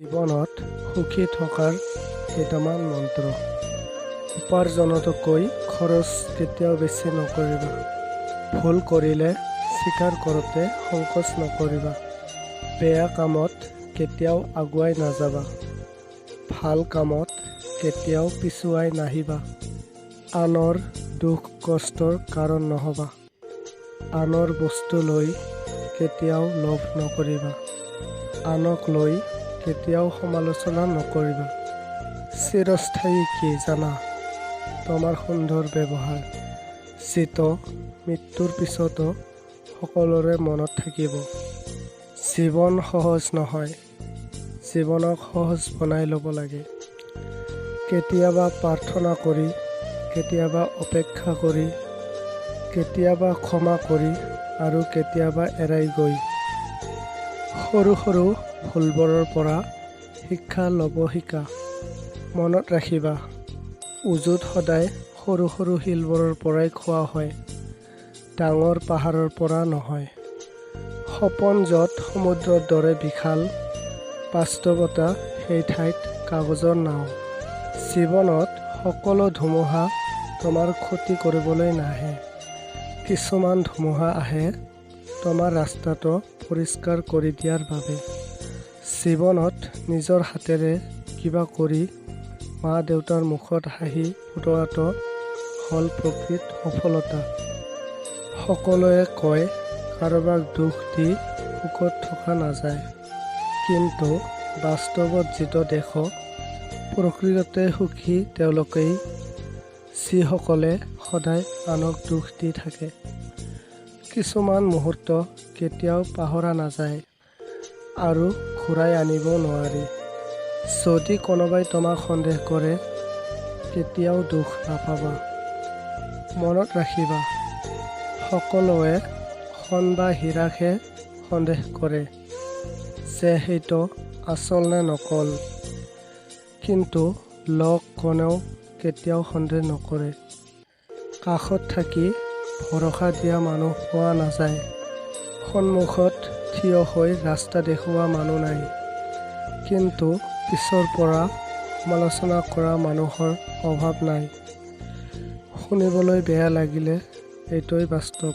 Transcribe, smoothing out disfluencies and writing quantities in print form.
জীৱনত সুখী থকাৰ কেইটামান মন্ত্ৰ। উপাৰ্জনতকৈ খৰচ কেতিয়াও বেছি নকৰিবা। ভুল কৰিলে স্বীকাৰ কৰোঁতে সংকোচ নকৰিবা। বেয়া কামত কেতিয়াও আগুৱাই নাযাবা। ভাল কামত কেতিয়াও পিছুৱাই নাহিবা। আনৰ দুখ কষ্টৰ কাৰণ নহবা। আনৰ বস্তু লৈ কেতিয়াও লোভ নকৰিবা। আনক লৈ কেতিয়াও সমালোচনা নকৰিবা। চিৰস্থায়ী কি জানা? তোমাৰ সুন্দৰ ব্যৱহাৰ, যিটো মৃত্যুৰ পিছতো সকলোৰে মনত থাকিব। জীৱন সহজ নহয়, জীৱনক সহজ বনাই ল'ব লাগে। কেতিয়াবা প্ৰাৰ্থনা কৰি, কেতিয়াবা অপেক্ষা কৰি, কেতিয়াবা ক্ষমা কৰি আৰু কেতিয়াবা এৰাই গৈ। সৰু সৰু ভুলবোৰৰ পৰা শিক্ষা ল'ব শিকা। মনত ৰাখিবা, উজুত সদায় সৰু সৰু শিলবোৰৰ পৰাই খোৱা হয়, ডাঙৰ পাহাৰৰ পৰা নহয়। সপোন য'ত সমুদ্ৰৰ দৰে বিশাল, বাস্তৱতা সেই ঠাইত কাগজৰ নাও। জীৱনত সকলো ধুমুহা তোমাৰ ক্ষতি কৰিবলৈ নাহে। কিছুমান ধুমুহা আহে তোমাৰ ৰাস্তাটো পৰিষ্কাৰ কৰি দিয়াৰ বাবে। জীৱনত নিজৰ হাতেৰে কিবা কৰি মা দেউতাৰ মুখত হাঁহি ফুটোৱাটো হ'ল প্ৰকৃত সফলতা। সকলোৱে কয় কাৰোবাক দোষ দি সুখত থকা নাযায়, কিন্তু বাস্তৱত যিটো দেখোঁ, প্ৰকৃততে সুখী তেওঁলোকেই, যিসকলে সদায় আনক দোষ দি থাকে। কিছুমান মুহূৰ্ত কেতিয়াও পাহৰা নাযায় আৰু ঘূৰাই আনিব নোৱাৰি। যদি কোনোবাই তোমাক সন্দেহ কৰে, কেতিয়াও দুখ নাপাবা। মনত ৰাখিবা, সকলোৱে সোণ বা হীৰাকহে সন্দেহ কৰে যে সেইটো আচল নে নকল, কিন্তু লগ কোনেও কেতিয়াও সন্দেহ নকৰে। কাষত থাকি ভৰসা দিয়া মানুহ পোৱা নাযায়। সন্মুখত থিয় হৈ ৰাস্তা দেখুওৱা মানুহ নাই, কিন্তু পিছৰ পৰা সমালোচনা কৰা মানুহৰ অভাৱ নাই। শুনিবলৈ বেয়া লাগিলে এইটোৱেই বাস্তৱ।